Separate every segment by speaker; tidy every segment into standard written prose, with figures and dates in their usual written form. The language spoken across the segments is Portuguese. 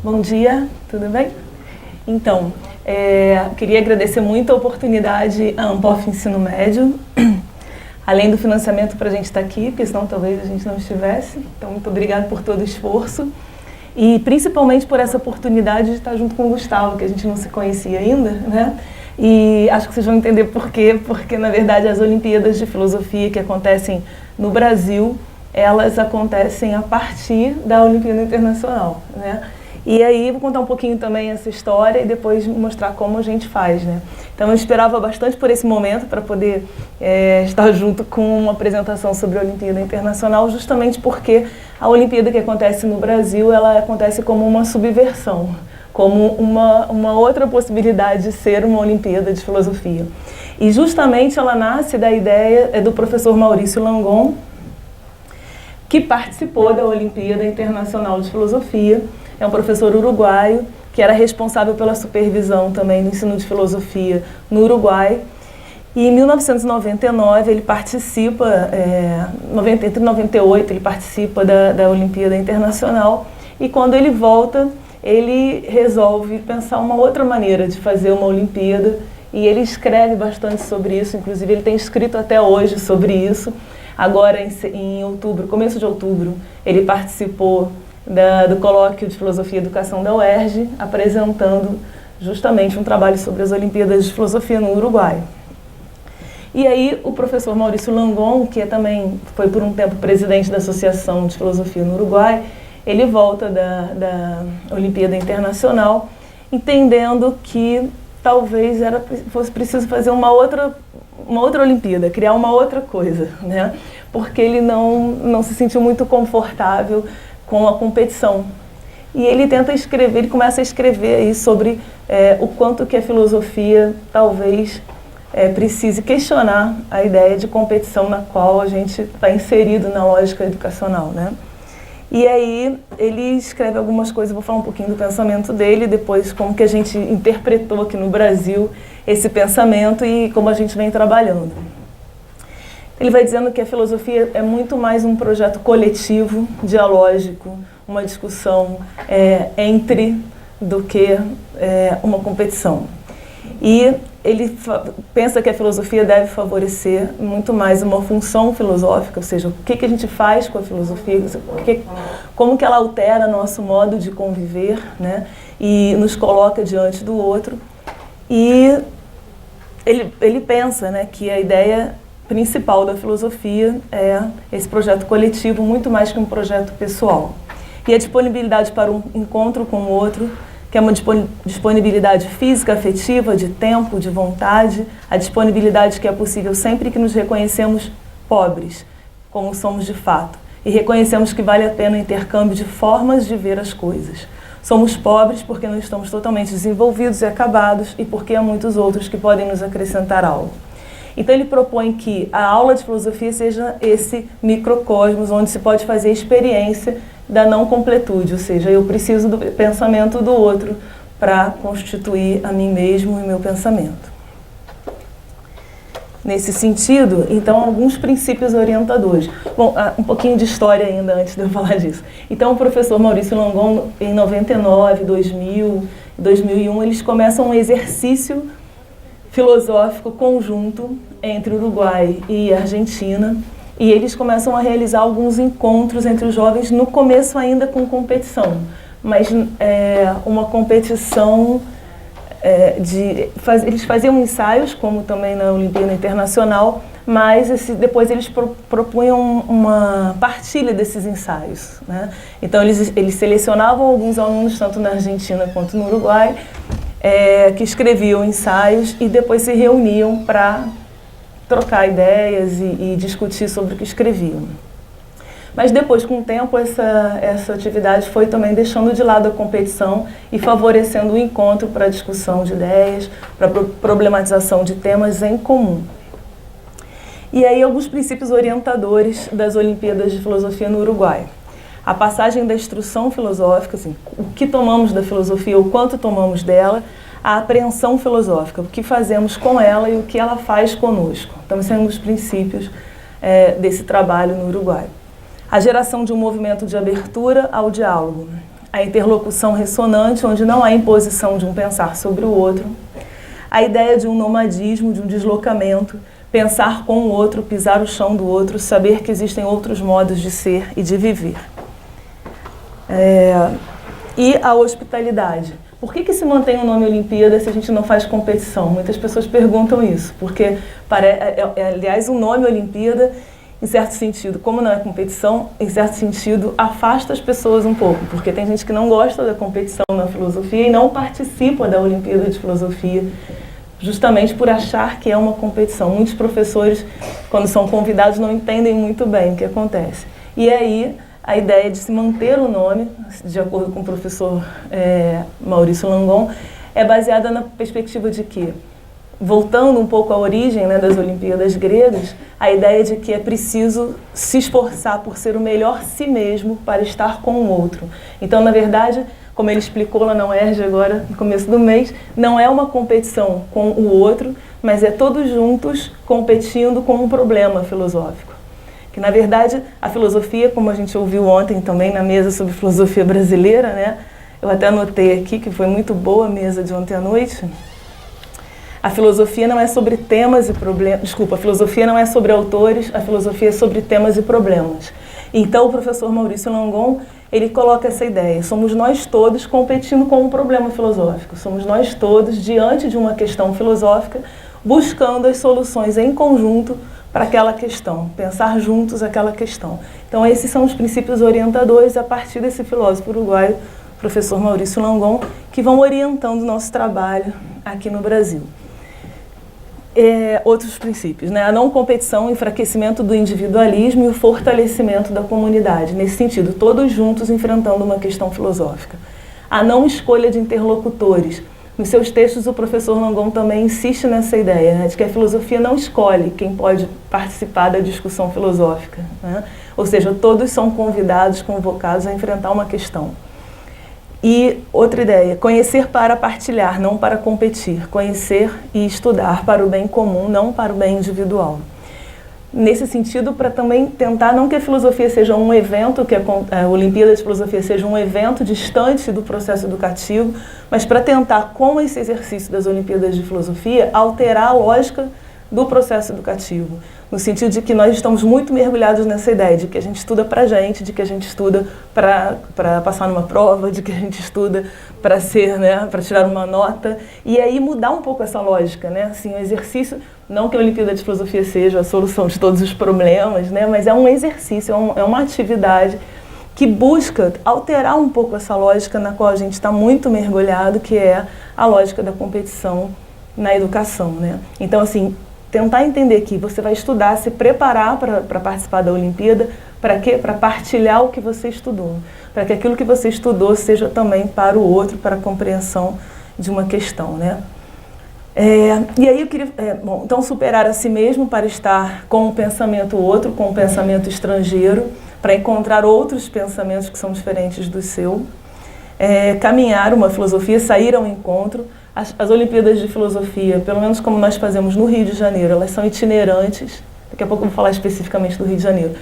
Speaker 1: Bom dia, tudo bem? Então, queria agradecer muito a oportunidade à Ampof Ensino Médio, além do financiamento para a gente estar aqui, porque senão talvez a gente não estivesse. Então, muito obrigada por todo o esforço e principalmente por essa oportunidade de estar junto com o Gustavo, que a gente não se conhecia ainda, né? E acho que vocês vão entender por quê, porque na verdade as Olimpíadas de Filosofia que acontecem no Brasil, elas acontecem a partir da Olimpíada Internacional, né? E aí vou contar um pouquinho também essa história e depois mostrar como a gente faz, né? Então eu esperava bastante por esse momento para poder estar junto com uma apresentação sobre a Olimpíada Internacional, justamente porque a Olimpíada que acontece no Brasil, ela acontece como uma subversão, como uma outra possibilidade de ser uma Olimpíada de Filosofia. E justamente ela nasce da ideia do professor Maurício Langon, que participou da Olimpíada Internacional de Filosofia. É um professor uruguaio que era responsável pela supervisão também do ensino de filosofia no Uruguai. E em 1999 ele participa, entre 98 ele participa da Olimpíada Internacional, e quando ele volta ele resolve pensar uma outra maneira de fazer uma Olimpíada, e ele escreve bastante sobre isso, inclusive ele tem escrito até hoje sobre isso. Agora em outubro, começo de outubro, ele participou do colóquio de Filosofia e Educação da UERJ, apresentando justamente um trabalho sobre as Olimpíadas de Filosofia no Uruguai. E aí o professor Maurício Langon, que também foi por um tempo presidente da Associação de Filosofia no Uruguai, ele volta da Olimpíada Internacional, entendendo que talvez fosse preciso fazer uma outra Olimpíada, criar uma outra coisa, né? Porque ele não se sentiu muito confortável com a competição. E ele tenta escrever, ele começa a escrever aí sobre o quanto que a filosofia talvez precise questionar a ideia de competição na qual a gente está inserido na lógica educacional, né? E aí ele escreve algumas coisas, vou falar um pouquinho do pensamento dele, depois como que a gente interpretou aqui no Brasil esse pensamento e como a gente vem trabalhando. Ele vai dizendo que a filosofia é muito mais um projeto coletivo, dialógico, uma discussão entre do que uma competição. E ele pensa que a filosofia deve favorecer muito mais uma função filosófica, ou seja, o que a gente faz com a filosofia, como que ela altera nosso modo de conviver, né, e nos coloca diante do outro. E ele pensa, né, que a ideia principal da filosofia é esse projeto coletivo, muito mais que um projeto pessoal. E a disponibilidade para um encontro com o outro, que é uma disponibilidade física, afetiva, de tempo, de vontade, a disponibilidade que é possível sempre que nos reconhecemos pobres, como somos de fato, e reconhecemos que vale a pena o intercâmbio de formas de ver as coisas. Somos pobres porque não estamos totalmente desenvolvidos e acabados, e porque há muitos outros que podem nos acrescentar algo. Então ele propõe que a aula de filosofia seja esse microcosmos onde se pode fazer a experiência da não completude, ou seja, eu preciso do pensamento do outro para constituir a mim mesmo e meu pensamento. Nesse sentido, então, alguns princípios orientadores. Bom, um pouquinho de história ainda antes de eu falar disso. Então, o professor Maurício Langon, em 99, 2000, 2001, eles começam um exercício filosófico conjunto entre Uruguai e Argentina, e eles começam a realizar alguns encontros entre os jovens, no começo ainda com competição, mas uma competição eles faziam ensaios, como também na Olimpíada Internacional, mas depois eles propunham uma partilha desses ensaios, né? Então eles selecionavam alguns alunos, tanto na Argentina quanto no Uruguai, que escreviam ensaios e depois se reuniam para trocar ideias e discutir sobre o que escreviam. Mas depois, com o tempo, essa atividade foi também deixando de lado a competição e favorecendo o encontro para a discussão de ideias, para a problematização de temas em comum. E aí alguns princípios orientadores das Olimpíadas de Filosofia no Uruguai. A passagem da instrução filosófica, assim, o que tomamos da filosofia, o quanto tomamos dela, a apreensão filosófica, o que fazemos com ela e o que ela faz conosco. Então, esse é um dos princípios desse trabalho no Uruguai. A geração de um movimento de abertura ao diálogo. a interlocução ressonante, onde não há imposição de um pensar sobre o outro, a ideia de um nomadismo, de um deslocamento, pensar com o outro, pisar o chão do outro, saber que existem outros modos de ser e de viver. E a hospitalidade. Por que se mantém o nome Olimpíada se a gente não faz competição? Muitas pessoas perguntam isso, porque, aliás, o nome Olimpíada, em certo sentido, como não é competição, em certo sentido, afasta as pessoas um pouco, porque tem gente que não gosta da competição na filosofia e não participa da Olimpíada de Filosofia, justamente por achar que é uma competição. Muitos professores, quando são convidados, não entendem muito bem o que acontece. E aí, a ideia de se manter o nome, de acordo com o professor Maurício Langon, é baseada na perspectiva de que, voltando um pouco à origem, né, das Olimpíadas gregas, a ideia de que é preciso se esforçar por ser o melhor si mesmo para estar com o outro. Então, na verdade, como ele explicou lá na UERJ agora, no começo do mês, não é uma competição com o outro, mas é todos juntos competindo com um problema filosófico. Que, na verdade, a filosofia, como a gente ouviu ontem também na mesa sobre filosofia brasileira, né, eu até anotei aqui que foi muito boa a mesa de ontem à noite. A filosofia não é sobre temas e problemas, desculpa, a filosofia não é sobre autores, a filosofia é sobre temas e problemas. Então, o professor Maurício Langon, ele coloca essa ideia, somos nós todos competindo com um problema filosófico, somos nós todos diante de uma questão filosófica, buscando as soluções em conjunto para aquela questão, pensar juntos aquela questão. Então, esses são os princípios orientadores a partir desse filósofo uruguaio, professor Maurício Langon, que vão orientando o nosso trabalho aqui no Brasil. Outros princípios, né? A não competição, o enfraquecimento do individualismo e o fortalecimento da comunidade. Nesse sentido, todos juntos enfrentando uma questão filosófica. A não escolha de interlocutores. Nos seus textos, o professor Langon também insiste nessa ideia, né, de que a filosofia não escolhe quem pode participar da discussão filosófica, né? Ou seja, todos são convidados, convocados a enfrentar uma questão. E outra ideia, conhecer para partilhar, não para competir. Conhecer e estudar para o bem comum, não para o bem individual. Nesse sentido, para também tentar, não que a filosofia seja um evento, que a Olimpíada de Filosofia seja um evento distante do processo educativo, mas para tentar, com esse exercício das Olimpíadas de Filosofia, alterar a lógica do processo educativo. No sentido de que nós estamos muito mergulhados nessa ideia de que a gente estuda para a gente, de que a gente estuda para passar numa prova, de que a gente estuda para ser, né, para tirar uma nota, e aí mudar um pouco essa lógica, né? Assim, o exercício, não que a Olimpíada de Filosofia seja a solução de todos os problemas, né, mas é um exercício, é uma atividade que busca alterar um pouco essa lógica na qual a gente está muito mergulhado, que é a lógica da competição na educação, né? Então, assim, tentar entender que você vai estudar, se preparar para participar da Olimpíada, para quê? Para partilhar o que você estudou, para que aquilo que você estudou seja também para o outro, para a compreensão de uma questão, né? E aí eu queria, então superar a si mesmo para estar com o pensamento outro, com o pensamento estrangeiro, para encontrar outros pensamentos que são diferentes do seu, caminhar uma filosofia, sair ao encontro. As Olimpíadas de Filosofia, pelo menos como nós fazemos no Rio de Janeiro, elas são itinerantes. Daqui a pouco eu vou falar especificamente do Rio de Janeiro.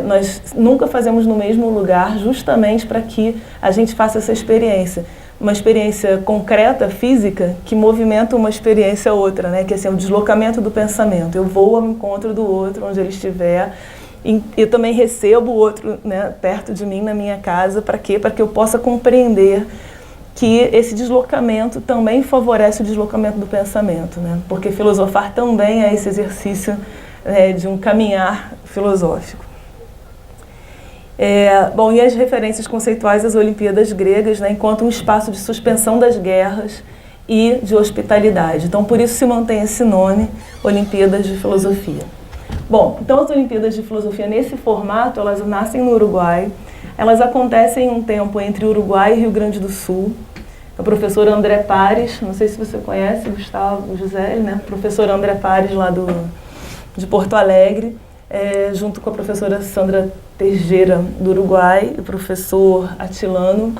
Speaker 1: Nós nunca fazemos no mesmo lugar, justamente para que a gente faça essa experiência. Uma experiência concreta, física, que movimenta uma experiência outra, né? Que é assim, o deslocamento do pensamento. Eu vou ao encontro do outro, onde ele estiver, e eu também recebo o outro, né, perto de mim, na minha casa. Para quê? Para que eu possa compreender que esse deslocamento também favorece o deslocamento do pensamento, né? Porque filosofar também é esse exercício de um caminhar filosófico. E as referências conceituais das Olimpíadas gregas, né, enquanto um espaço de suspensão das guerras e de hospitalidade. Então, por isso se mantém esse nome, Olimpíadas de Filosofia. Bom, então as Olimpíadas de Filosofia, nesse formato, elas nascem no Uruguai. Elas acontecem em um tempo entre Uruguai e Rio Grande do Sul. O professor André Pares, não sei se você conhece, Gustavo José, né? O professor André Pares, lá de Porto Alegre, junto com a professora Sandra Teixeira, do Uruguai, e o professor Atilano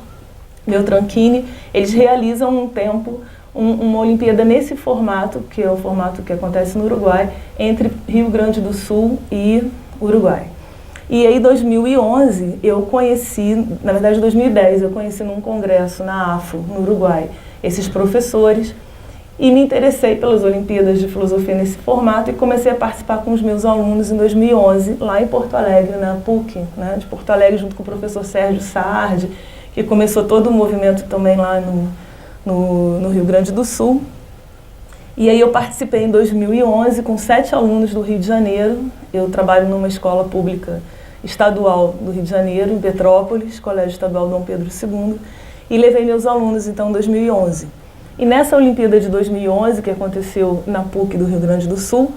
Speaker 1: Beltranchini, eles realizam um tempo, uma Olimpíada nesse formato, que é o formato que acontece no Uruguai, entre Rio Grande do Sul e Uruguai. E aí, em 2011, eu conheci, na verdade, em 2010, eu conheci num congresso na AFO, no Uruguai, esses professores, e me interessei pelas Olimpíadas de Filosofia nesse formato e comecei a participar com os meus alunos em 2011, lá em Porto Alegre, na PUC, né, de Porto Alegre, junto com o professor Sérgio Sardi, que começou todo o movimento também lá no Rio Grande do Sul. E aí eu participei em 2011 com 7 alunos do Rio de Janeiro. Eu trabalho numa escola pública estadual do Rio de Janeiro, em Petrópolis, Colégio Estadual Dom Pedro II, e levei meus alunos então em 2011. E nessa Olimpíada de 2011, que aconteceu na PUC do Rio Grande do Sul,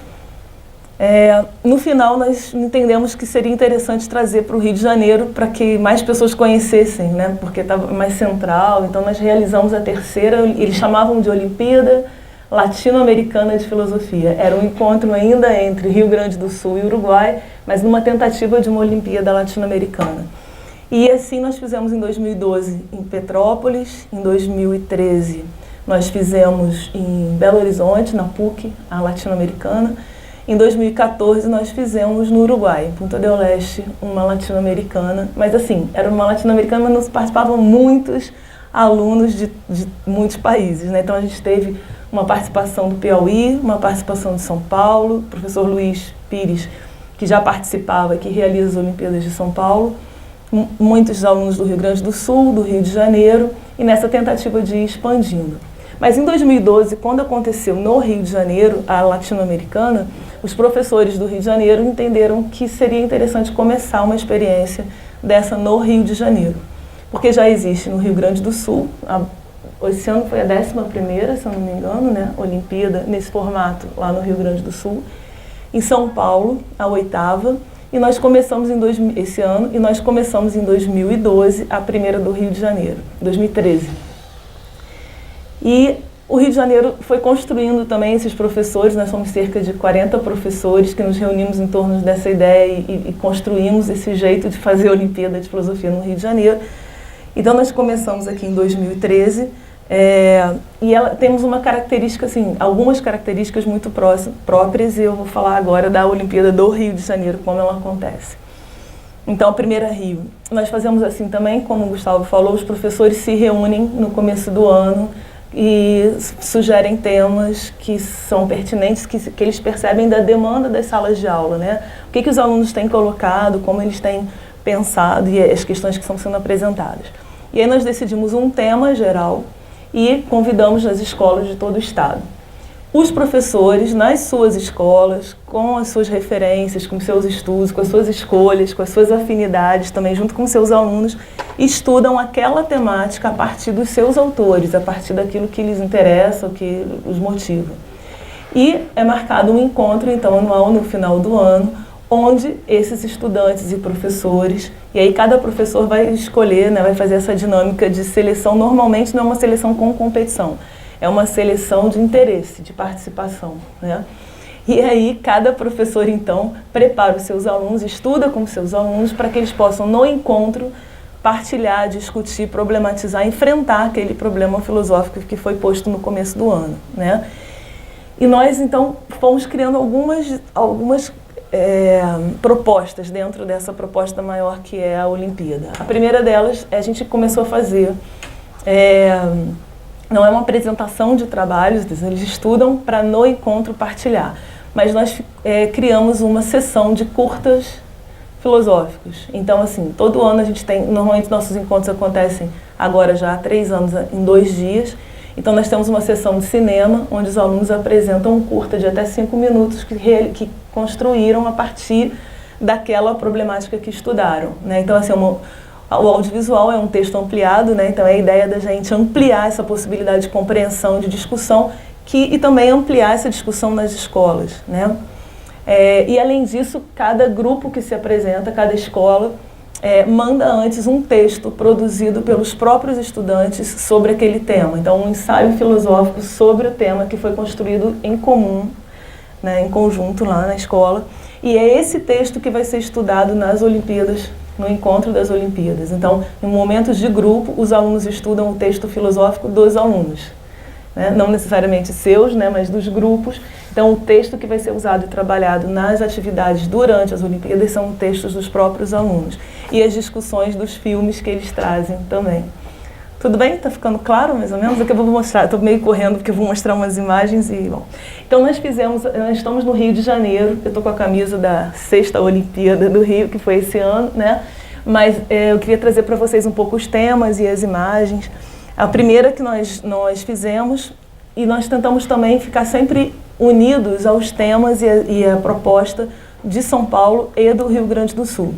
Speaker 1: no final nós entendemos que seria interessante trazer para o Rio de Janeiro para que mais pessoas conhecessem, né? Porque estava mais central. Então nós realizamos a terceira, eles chamavam de Olimpíada Latino-Americana de Filosofia. Era um encontro ainda entre Rio Grande do Sul e Uruguai, mas numa tentativa de uma Olimpíada Latino-Americana. E assim nós fizemos em 2012 em Petrópolis, em 2013 nós fizemos em Belo Horizonte, na PUC, a Latino-Americana. Em 2014 nós fizemos no Uruguai, em Punta del Este, uma latino-americana. Mas assim, era uma latino-americana, mas participavam muitos alunos de muitos países, né? Então a gente teve uma participação do Piauí, uma participação de São Paulo, o professor Luiz Pires, que já participava, que realiza as Olimpíadas de São Paulo, muitos alunos do Rio Grande do Sul, do Rio de Janeiro, e nessa tentativa de ir expandindo. Mas em 2012, quando aconteceu no Rio de Janeiro, a latino-americana, os professores do Rio de Janeiro entenderam que seria interessante começar uma experiência dessa no Rio de Janeiro. Porque já existe no Rio Grande do Sul, esse ano foi a 11ª, se eu não me engano, né, Olimpíada, nesse formato, lá no Rio Grande do Sul. Em São Paulo, a 8ª, e nós começamos esse ano, e nós começamos em 2012, a primeira do Rio de Janeiro, 2013. E o Rio de Janeiro foi construindo também esses professores, nós somos cerca de 40 professores que nos reunimos em torno dessa ideia e construímos esse jeito de fazer a Olimpíada de Filosofia no Rio de Janeiro. Então nós começamos aqui em 2013 temos uma característica, assim, algumas características muito próprias, e eu vou falar agora da Olimpíada do Rio de Janeiro, como ela acontece. Então, a primeira Rio, nós fazemos assim também, como o Gustavo falou, os professores se reúnem no começo do ano e sugerem temas que são pertinentes, que eles percebem da demanda das salas de aula, né? O que os alunos têm colocado, como eles têm pensado e as questões que estão sendo apresentadas. E aí nós decidimos um tema geral e convidamos as escolas de todo o estado. Os professores, nas suas escolas, com as suas referências, com seus estudos, com as suas escolhas, com as suas afinidades, também junto com seus alunos, estudam aquela temática a partir dos seus autores, a partir daquilo que lhes interessa, o que os motiva. E é marcado um encontro, então, anual no final do ano, onde esses estudantes e professores, e aí cada professor vai escolher, né, vai fazer essa dinâmica de seleção. Normalmente não é uma seleção com competição, é uma seleção de interesse, de participação, né? E aí cada professor, então, prepara os seus alunos, estuda com os seus alunos para que eles possam, no encontro, partilhar, discutir, problematizar, enfrentar aquele problema filosófico que foi posto no começo do ano, né? E nós, então, fomos criando algumas propostas dentro dessa proposta maior que é a Olimpíada. A primeira delas, a gente começou a fazer, não é uma apresentação de trabalhos, eles estudam para no encontro partilhar, mas nós criamos uma sessão de curtas filosóficos. Então, assim, todo ano a gente tem, normalmente nossos encontros acontecem agora já há 3 anos, em 2 dias. Então nós temos uma sessão de cinema, onde os alunos apresentam um curta de até 5 minutos que construíram a partir daquela problemática que estudaram, né? Então, assim, o audiovisual é um texto ampliado, né? Então é a ideia da gente ampliar essa possibilidade de compreensão, de discussão, e também ampliar essa discussão nas escolas, né? E além disso, cada grupo que se apresenta, cada escola, manda antes um texto produzido pelos próprios estudantes sobre aquele tema. Então, um ensaio filosófico sobre o tema que foi construído em comum, né, em conjunto lá na escola. E é esse texto que vai ser estudado nas Olimpíadas, no encontro das Olimpíadas. Então, em momentos de grupo, os alunos estudam o texto filosófico dos alunos, né? Não necessariamente seus, né, mas dos grupos. Então, o texto que vai ser usado e trabalhado nas atividades durante as Olimpíadas são textos dos próprios alunos e as discussões dos filmes que eles trazem também. Tudo bem? Tá ficando claro, mais ou menos? É que eu vou mostrar, estou meio correndo porque eu vou mostrar umas imagens e, bom. Então, nós estamos no Rio de Janeiro, eu estou com a camisa da 6ª Olimpíada do Rio, que foi esse ano, né? Mas eu queria trazer para vocês um pouco os temas e as imagens. A primeira que nós fizemos, e nós tentamos também ficar sempre unidos aos temas e a proposta de São Paulo e do Rio Grande do Sul.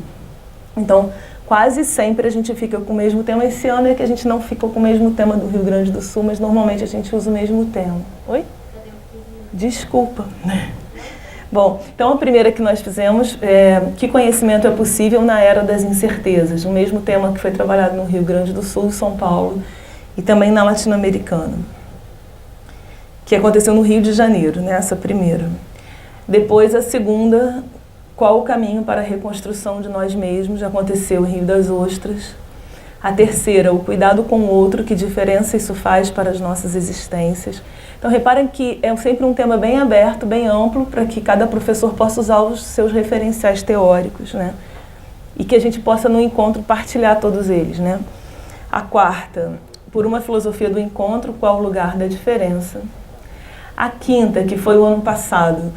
Speaker 1: Então, quase sempre a gente fica com o mesmo tema. Esse ano é que a gente não ficou com o mesmo tema do Rio Grande do Sul, mas normalmente a gente usa o mesmo tema. Oi? Desculpa. Bom, então a primeira que nós fizemos é que conhecimento é possível na era das incertezas, o mesmo tema que foi trabalhado no Rio Grande do Sul, São Paulo e também na Latino-Americana, que aconteceu no Rio de Janeiro, né, essa primeira. Depois a segunda, qual o caminho para a reconstrução de nós mesmos, aconteceu em Rio das Ostras. A terceira, o cuidado com o outro, que diferença isso faz para as nossas existências. Então reparem que é sempre um tema bem aberto, bem amplo, para que cada professor possa usar os seus referenciais teóricos, né? E que a gente possa no encontro partilhar todos eles, né? A quarta, por uma filosofia do encontro, qual o lugar da diferença? A quinta, que foi o ano passado,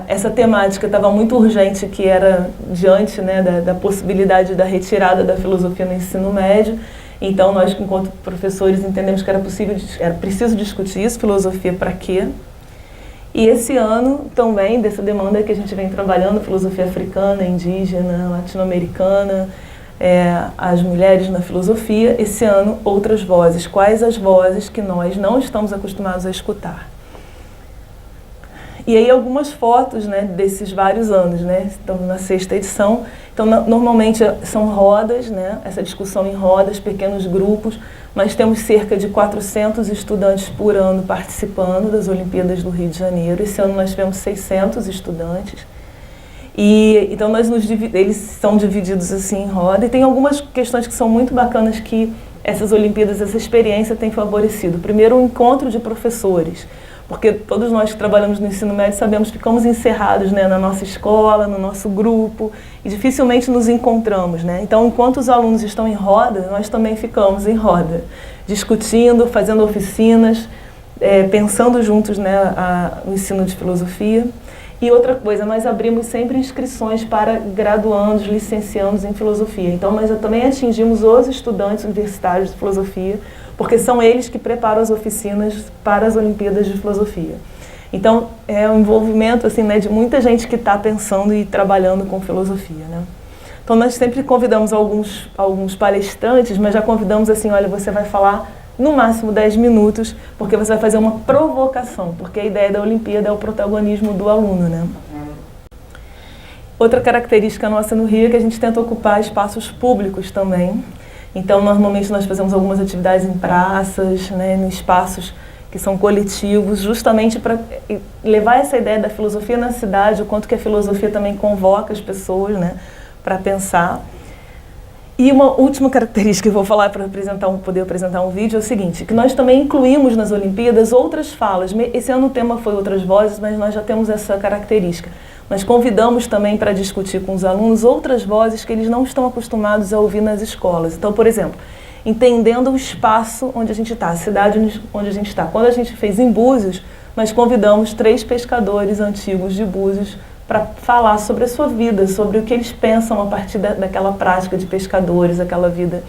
Speaker 1: essa temática estava muito urgente, que era diante, né, da possibilidade da retirada da filosofia no ensino médio. Então, nós, enquanto professores, entendemos que era preciso discutir isso, filosofia para quê? E esse ano, também, dessa demanda que a gente vem trabalhando, filosofia africana, indígena, latino-americana, as mulheres na filosofia, esse ano, outras vozes. Quais as vozes que nós não estamos acostumados a escutar? E aí algumas fotos, né, desses vários anos, né? Estamos na 6ª edição. Então, normalmente são rodas, né? Essa discussão em rodas, pequenos grupos. Nós temos cerca de 400 estudantes por ano participando das Olimpíadas do Rio de Janeiro. Esse ano nós tivemos 600 estudantes. E então eles são divididos assim em roda. E tem algumas questões que são muito bacanas que essas Olimpíadas, essa experiência tem favorecido. Primeiro, o encontro de professores. Porque todos nós que trabalhamos no ensino médio sabemos que ficamos encerrados, né, na nossa escola, no nosso grupo, e dificilmente nos encontramos, né? Então, enquanto os alunos estão em roda, nós também ficamos em roda, discutindo, fazendo oficinas, pensando juntos, né, o ensino de filosofia. E outra coisa, nós abrimos sempre inscrições para graduandos, licenciandos em filosofia. Então, nós também atingimos os estudantes universitários de filosofia, porque são eles que preparam as oficinas para as Olimpíadas de Filosofia. Então, é um envolvimento assim, né, de muita gente que está pensando e trabalhando com filosofia, né? Então, nós sempre convidamos alguns palestrantes, mas já convidamos assim, olha, você vai falar no máximo 10 minutos, porque você vai fazer uma provocação, porque a ideia da Olimpíada é o protagonismo do aluno, né? Outra característica nossa no Rio é que a gente tenta ocupar espaços públicos também. Então, normalmente nós fazemos algumas atividades em praças, né, em espaços que são coletivos, justamente para levar essa ideia da filosofia na cidade, o quanto que a filosofia também convoca as pessoas, né, para pensar. E uma última característica que eu vou falar para poder apresentar um vídeo é o seguinte, que nós também incluímos nas Olimpíadas outras falas. Esse ano o tema foi outras vozes, mas nós já temos essa característica. Nós convidamos também para discutir com os alunos outras vozes que eles não estão acostumados a ouvir nas escolas. Então, por exemplo, entendendo o espaço onde a gente está, a cidade onde a gente está. Quando a gente fez em Búzios, nós convidamos 3 pescadores antigos de Búzios para falar sobre a sua vida, sobre o que eles pensam a partir daquela prática de pescadores, aquela vida,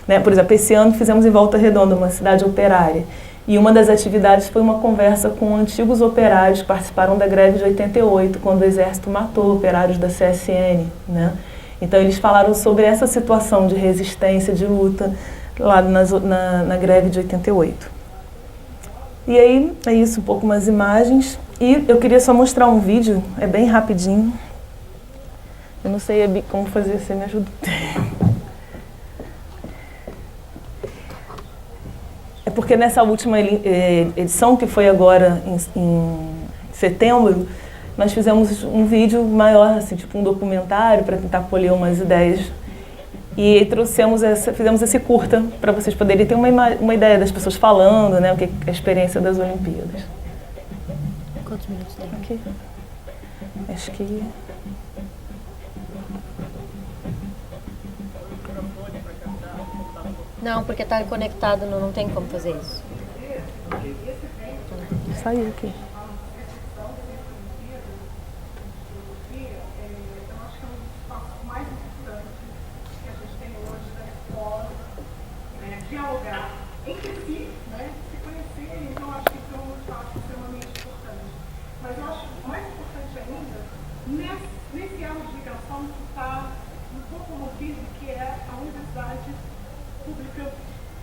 Speaker 1: né? Por exemplo, esse ano fizemos em Volta Redonda, uma cidade operária. E uma das atividades foi uma conversa com antigos operários que participaram da greve de 88, quando o Exército matou operários da CSN, né? Então eles falaram sobre essa situação de resistência, de luta, lá na greve de 88. E aí, é isso, um pouco umas imagens. E eu queria só mostrar um vídeo, é bem rapidinho. Eu não sei como fazer, você me ajuda? É porque nessa última edição, que foi agora em setembro, nós fizemos um vídeo maior, assim, tipo um documentário, para tentar colher umas ideias. E fizemos esse curta, para vocês poderem ter uma ideia das pessoas falando, né, o que é a experiência das Olimpíadas.
Speaker 2: Quantos minutos tem?
Speaker 1: Aqui. Acho que...
Speaker 2: Não, porque tá conectado, não tem como fazer isso.
Speaker 1: Saiu aqui.
Speaker 3: Dialogar entre si, né? Se conhecer, então acho que isso é um espaço extremamente importante. Mas eu acho mais importante ainda nesse elo de ligação que está um pouco rompido, que é a universidade pública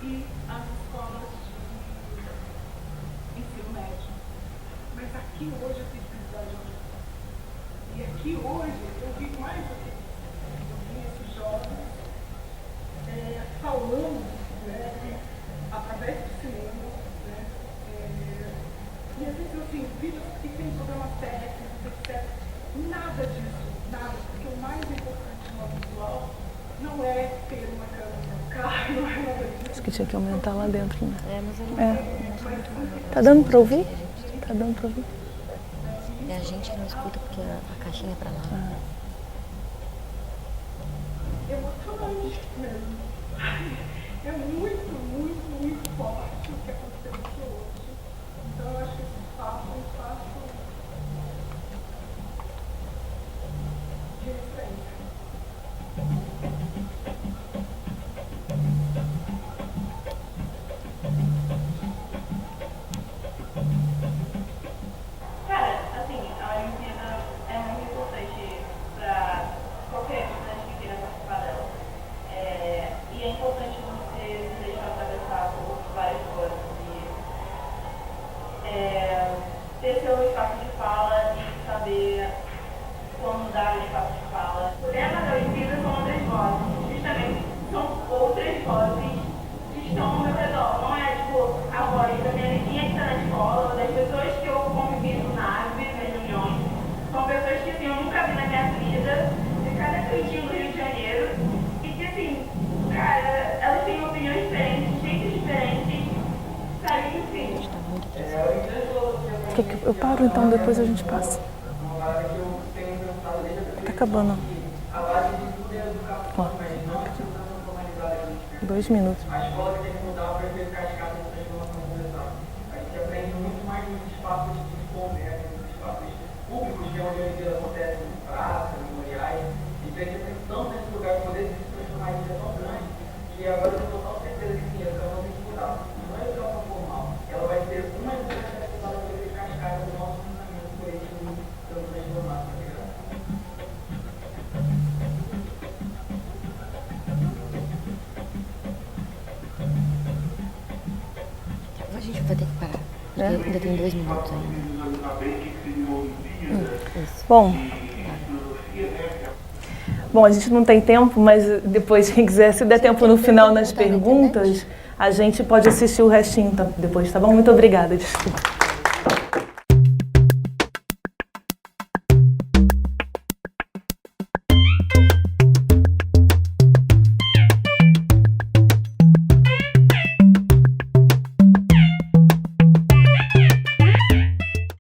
Speaker 3: e as escolas de ensino médio. Mas aqui hoje a sensibilidade é. E aqui hoje eu vi mais do que isso. Eu vi esses jovens falando, né, através do cinema, né, e às vezes assim, vídeos que tem problemas técnicos, etc. Nada disso, nada, porque o mais importante no audiovisual não é ter uma câmera no carro, não é nada disso.
Speaker 1: Acho que tinha que aumentar lá dentro, né?
Speaker 2: Mas eu não
Speaker 1: Tá dando pra ouvir? Tá dando pra ouvir?
Speaker 2: É a gente que não escuta porque a caixinha é pra lá.
Speaker 3: Emocionante mesmo. É muito, muito, muito forte o que aconteceu aqui hoje. Então eu acho que esse espaço é um espaço de referência.
Speaker 4: Cara, assim, a Olimpíada é muito importante para qualquer estudante que queira participar dela. E é importante você se deixar atravessar por várias coisas e ter seu espaço de fala e saber como dar o espaço de fala. O tema da Olimpíada são outras vozes, justamente são outras vozes que estão ao meu redor. Não é tipo a voz da minha amiguinha que está na escola, das pessoas que eu convivi no NASB, nas reuniões. São pessoas que assim, eu nunca vi na minha vida, de cada cantinho do Rio de Janeiro, e que assim, cara, elas têm opiniões diferentes, jeitos diferentes, sabe? Enfim.
Speaker 1: Eu paro então, depois a gente passa. Tá acabando. Ó. 2 minutos.
Speaker 5: A escola que tem que mudar para ver cascata de transformação universal. A gente aprende muito mais nos espaços de conversa, nos espaços públicos, que é onde a Olimpíada acontece, em praças, memoriais. E a gente aprende tanto nesse lugar, o poder de se transformar em vida tão grande, que agora eu tenho total certeza que sim, a educação tem que mudar. Não é educação formal, ela vai ser uma educação para ver cascata do nosso funcionamento coletivo, tanto transformado, tá ligado?
Speaker 2: A gente vai ter que parar. Porque ainda tem 2 minutos ainda. Isso.
Speaker 1: Bom, a gente não tem tempo, mas depois, quem quiser, se der tempo no final nas perguntas, a gente pode assistir o restinho depois, tá bom? Muito obrigada, desculpa.